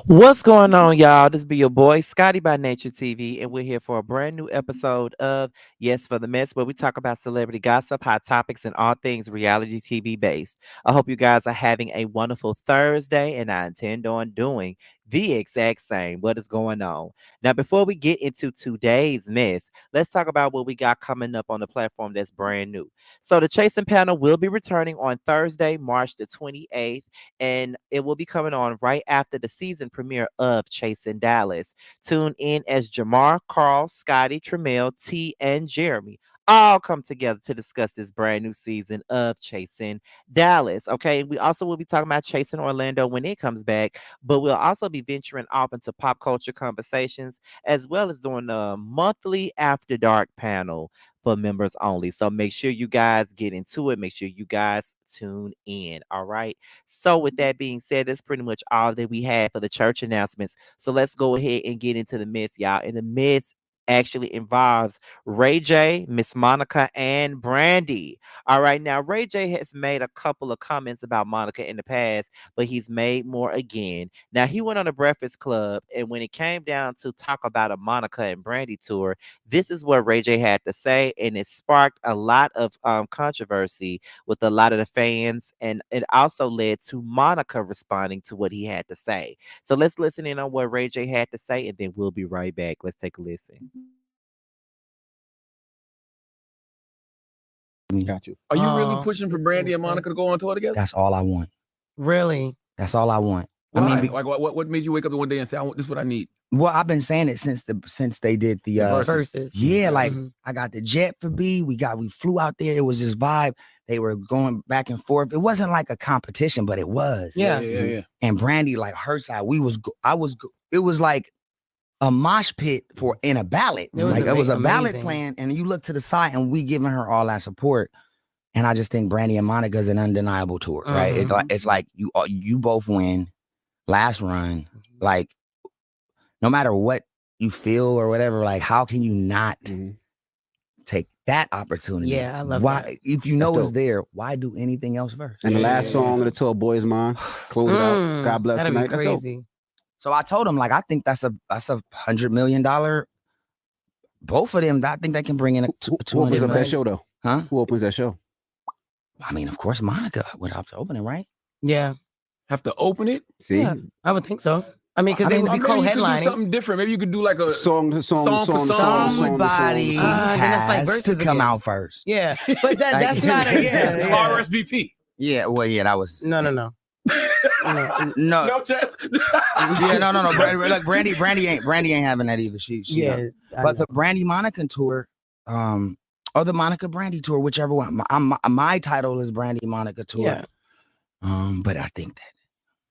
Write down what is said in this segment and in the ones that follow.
What's going on, y'all? This be your boy Scotty by Nature TV, and we're here for a brand new episode of Yes for the Mess, where we talk about celebrity gossip, hot topics, and all things reality TV based. I hope you guys are having a wonderful Thursday, and I intend on doing the exact same. What is going on? Now, before we get into today's mess, let's talk about what we got coming up on the platform that's brand new. So, the Chasing panel will be returning on Thursday, March the 28th, and it will be coming on right after the season premiere of Chasing Dallas. Tune in as Jamar, Carl, Scotty, Tremel, T, and Jeremy all come together to discuss this brand new season of Chasing Dallas. Okay, we also will be talking about Chasing Orlando when it comes back, but we'll also be venturing off into pop culture conversations as well as doing a monthly After Dark panel for members only. So make sure you guys get into it. Make sure you guys tune in. All right. So, with that being said, that's pretty much all that we had for the church announcements. So, let's go ahead and get into the miss, y'all. And the miss actually involves Ray J, Miss Monica, and Brandy. All right. Now, Ray J has made a couple of comments about Monica in the past, but he's made more again. Now, he went on a Breakfast Club, and when it came down to talk about a Monica and Brandy tour, this is what Ray J had to say, and it sparked a lot of controversy with a lot of the fans, and it also led to Monica responding to what he had to say. So let's listen in on what Ray J had to say, and then we'll be right back. Let's take a listen. Got you. Are you really pushing for Brandy and Monica to go on tour together? That's all I want. Really? That's all I want. Why? I mean, like, what made you wake up one day and say, "This is what I need"? well, I've been saying it since they did the Versus. yeah, like Mhm. I got the jet for B. We flew out there. It was this vibe. They were going back and forth. It wasn't like a competition, but it was. Yeah. And Brandy, like her side, it was like a mosh pit for in a ballad. It was Like it was a ballad amazing. playing, and you look to the side, and we giving her all that support. And I just think Brandy and Monica is an undeniable tour, right? It's like you both win last run. Like no matter what you feel or whatever, like how can you not take that opportunity? Yeah, I love why, that. if you know That's it's there, why do anything else first? And the last song of the tour, Boys Mine, close it out. God bless That'd tonight. be crazy. So I told him, like, I think that's a $100 million. Both of them, I think they can bring in Who opens up that show though? Huh? Who opens that show? I mean, of course, Monica would have to open it, right? Yeah. Have to open it? See, Yeah, I would think so. I mean, because they would be Maybe you could do co-headlining. something different. Maybe you could do like a song to song. Somebody then that's like has verses to come again. out first. Yeah, but that's not a yeah. RSVP. Yeah, well, yeah, that was No. no. No chance. Yeah, no. Look, Brandy ain't having that either. She Yeah, but the Brandy Monica tour, or the Monica Brandy tour, whichever one. My title is Brandy Monica tour. Yeah. But I think that.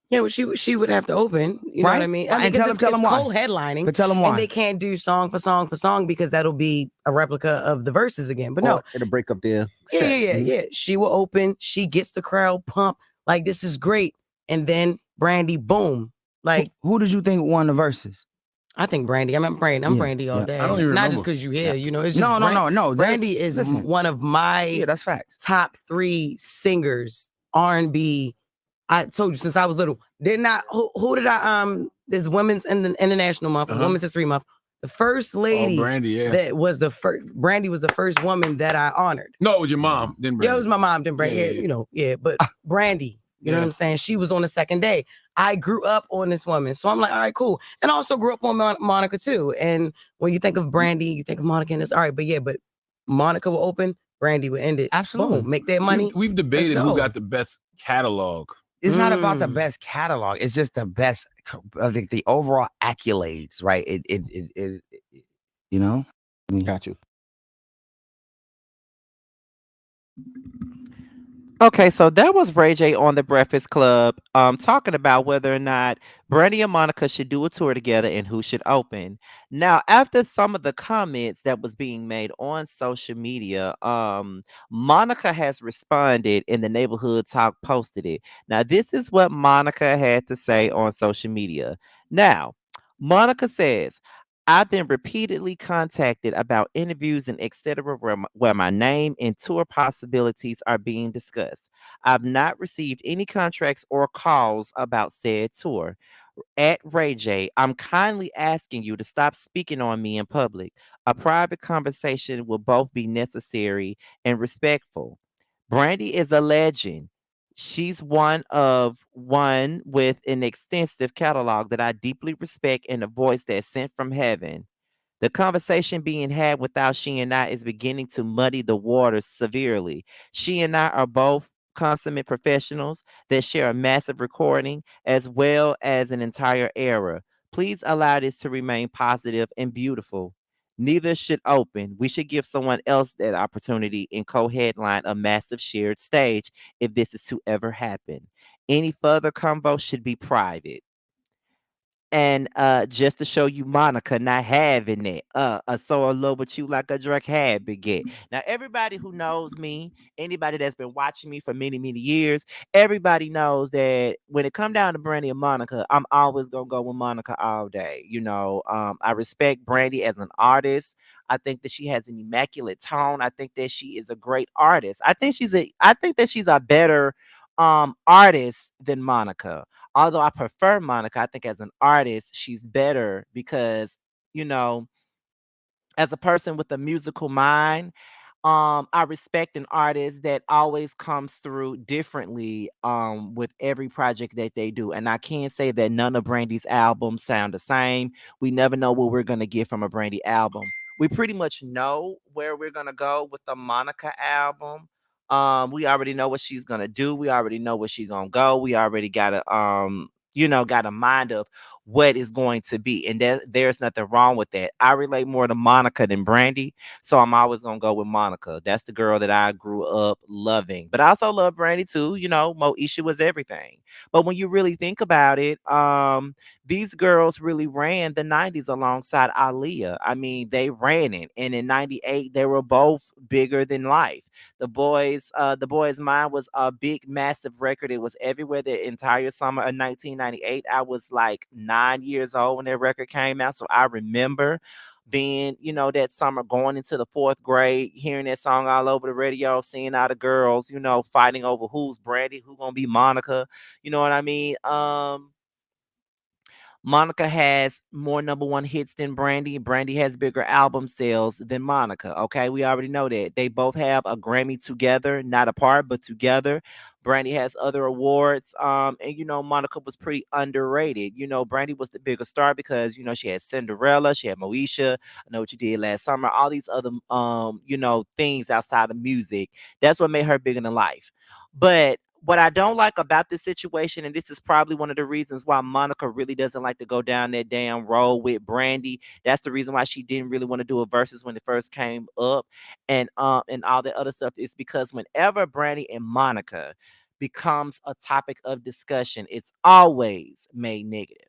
Yeah, well, she would have to open. You know what I mean? And tell them why. Co-headlining. But tell them why. And they can't do song for song because that'll be a replica of the verses again. But no, it'll break up there. Yeah. She will open. She gets the crowd pumped. Like, this is great. And then Brandy, boom. Like, who did you think won the verses? I think Brandy. I'm Brandy all day. I don't even Not remember. just because you here. You know, it's just No. Brandy is one of my that's facts. top 3 singers, R&B. I told you since I was little. Did not who did I this Women's International Month, Women's History Month. The first lady Brandy, that was the first. Brandy was the first woman that I honored. No, it was your mom. Then Brandy. Yeah, it was my mom. Then Brandy. But Brandy. You know what I'm saying? She was on the second day. I grew up on this woman. So I'm like, all right, cool. And I also grew up on Monica too. And when you think of Brandy, you think of Monica and it's all right. But Monica will open, Brandy will end it. Absolutely. Boom, make their money. We've debated who got the best catalog. It's not about the best catalog. It's just the best, the overall accolades, right? It you know? Got you. Okay, so that was Ray J on the Breakfast Club, talking about whether or not Brandy and Monica should do a tour together and who should open. Now, after some of the comments that was being made on social media, Monica has responded, and the Neighborhood Talk posted it. Now, this is what Monica had to say on social media. Now, Monica says, I've been repeatedly contacted about interviews and etc. where my name and tour possibilities are being discussed. I've not received any contracts or calls about said tour. At Ray J, I'm kindly asking you to stop speaking on me in public. A private conversation will both be necessary and respectful. Brandy is a legend. She's one with an extensive catalog that I deeply respect and a voice that's sent from heaven. The conversation being had without she and I is beginning to muddy the waters severely. She and I are both consummate professionals that share a massive recording as well as an entire era. Please allow this to remain positive and beautiful. Neither should open. We should give someone else that opportunity and co headline a massive shared stage if this is to ever happen. Any further convo should be private. And just to show you Monica not having it. I saw a love with you like a drug habit get. Now, everybody who knows me, anybody that's been watching me for many, many years, everybody knows that when it come down to Brandy and Monica, I'm always gonna go with Monica all day. I respect Brandy as an artist. I think that she has an immaculate tone. I think that she is a great artist. I think that she's a better artist than Monica. Although I prefer Monica, I think as an artist, she's better because, you know, as a person with a musical mind, I respect an artist that always comes through differently with every project that they do. And I can't say that none of Brandy's albums sound the same. We never know what we're gonna get from a Brandy album. We pretty much know where we're gonna go with the Monica album. We already know what she's gonna do. We already know where she's gonna go. We already got a mind of what is going to be. And there's nothing wrong with that. I relate more to Monica than Brandy. So I'm always gonna go with Monica. That's the girl that I grew up loving. But I also love Brandy too. Moesha was everything. But when you really think about it, these girls really ran the 90s alongside Aaliyah. I mean, they ran it. And in 98, they were both bigger than life. The Boys Mine was a big, massive record. It was everywhere the entire summer of 1998. I was like 9 years old when that record came out. So I remember being, that summer going into the fourth grade, hearing that song all over the radio, seeing all the girls, fighting over who's Brandy, who gonna be Monica. You know what I mean? Monica has more number one hits than Brandy. Brandy has bigger album sales than Monica. Okay, we already know that. They both have a Grammy together, not apart, but together. Brandy has other awards. And Monica was pretty underrated. Brandy was the bigger star because she had Cinderella, she had Moesha, I Know What You Did Last Summer, all these other things outside of music. That's what made her bigger than life. But what I don't like about this situation, and this is probably one of the reasons why Monica really doesn't like to go down that damn road with Brandy. That's the reason why she didn't really want to do a versus when it first came up, and all the other stuff is because whenever Brandy and Monica becomes a topic of discussion, it's always made negative.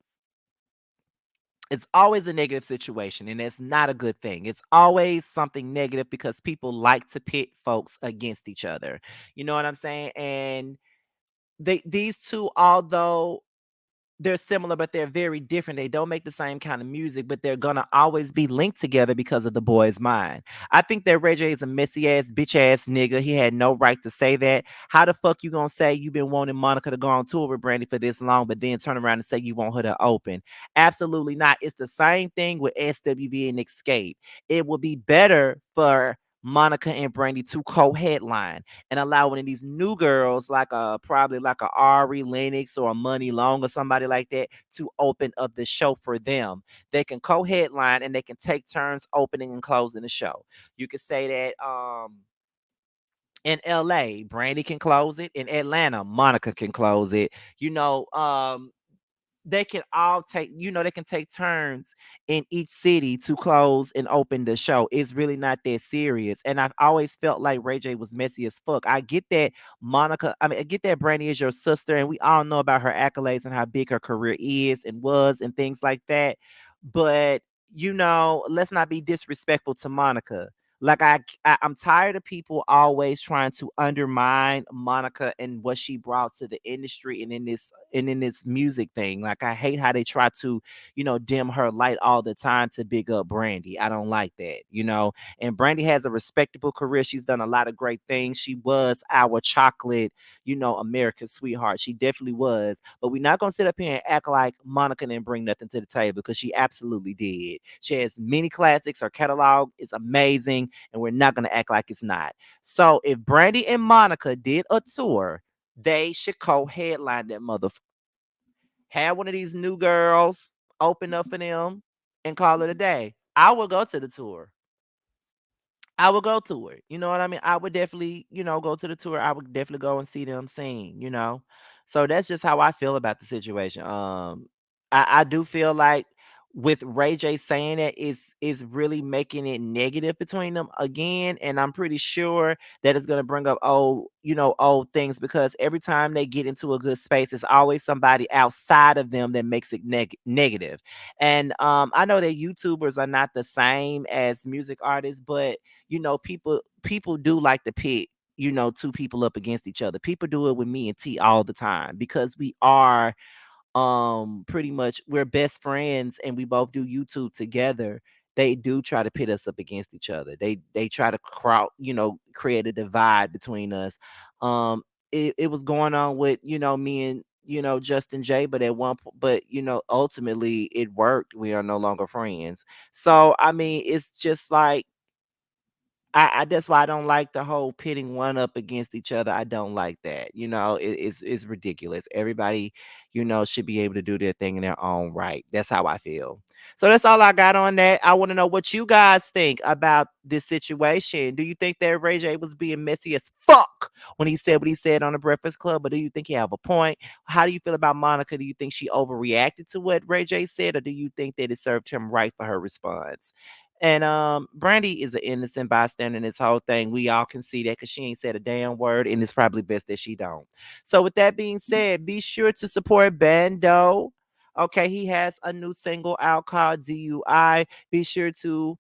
It's always a negative situation, and it's not a good thing. It's always something negative because people like to pit folks against each other. You know what I'm saying? And these two, although they're similar, but they're very different. They don't make the same kind of music, but they're gonna always be linked together because of the Boys Mind. I think that Ray J is a messy ass, bitch ass nigga. He had no right to say that. How the fuck you gonna say you been wanting Monica to go on tour with Brandy for this long, but then turn around and say you want her to open? Absolutely not. It's the same thing with SWV and Escape. It would be better for Monica and Brandy to co-headline and allow one of these new girls like probably like a Ari Lennox or a Money Long or somebody like that to open up the show for them. They can co-headline and they can take turns opening and closing the show. You could say that in LA, Brandy can close it. In Atlanta, Monica can close it. They can all they can take turns in each city to close and open the show. It's really not that serious. And I've always felt like Ray J was messy as fuck. I get that I get that Brandy is your sister, and we all know about her accolades and how big her career is and was and things like that. But let's not be disrespectful to Monica. Like I'm tired of people always trying to undermine Monica and what she brought to the industry and in this music thing. Like I hate how they try to, dim her light all the time to big up Brandy. I don't like that. And Brandy has a respectable career. She's done a lot of great things. She was our chocolate, America's sweetheart. She definitely was. But we're not gonna sit up here and act like Monica didn't bring nothing to the table because she absolutely did. She has many classics. Her catalog is amazing, and we're not gonna act like it's not. So if Brandy and Monica did a tour, they should co-headline that motherfucker. Have one of these new girls open up for them and call it a day. I will go to the tour. I would go to it. You know what I mean? I would definitely, go to the tour. I would definitely go and see them sing. So that's just how I feel about the situation. I do feel like with Ray J saying that is really making it negative between them again. And I'm pretty sure that it's gonna bring up old things because every time they get into a good space, it's always somebody outside of them that makes it negative. And I know that YouTubers are not the same as music artists, but people do like to pit two people up against each other. People do it with me and T all the time because we are pretty much we're best friends and we both do YouTube together. They do try to pit us up against each other. They try to create a divide between us. It was going on with me and Justin J, but ultimately it worked. We are no longer friends. So I mean it's just like I that's why I don't like the whole pitting one up against each other. I don't like that. It's ridiculous. Everybody, should be able to do their thing in their own right. That's how I feel. So that's all I got on that. I want to know what you guys think about this situation. Do you think that Ray J was being messy as fuck when he said what he said on the Breakfast Club, or do you think he have a point? How do you feel about Monica? Do you think she overreacted to what Ray J said, or do you think that it served him right for her response? And Brandy is an innocent bystander in this whole thing. We all can see that because she ain't said a damn word, and it's probably best that she don't. So, with that being said, be sure to support Bando. Okay, he has a new single out called DUI. Be sure to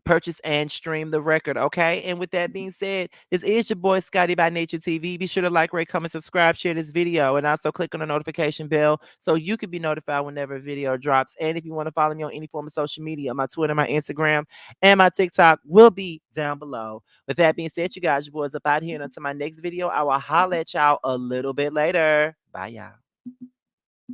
purchase and stream the record. Okay, and with that being said, this is your boy Scotty by Nature TV. Be sure to like, rate, comment, subscribe, share this video, and also click on the notification bell so you can be notified whenever a video drops. And if you want to follow me on any form of social media, my Twitter, my Instagram, and my TikTok will be down below. With that being said, you guys, your boys up out here, and until my next video, I will holler at y'all a little bit later. Bye, y'all.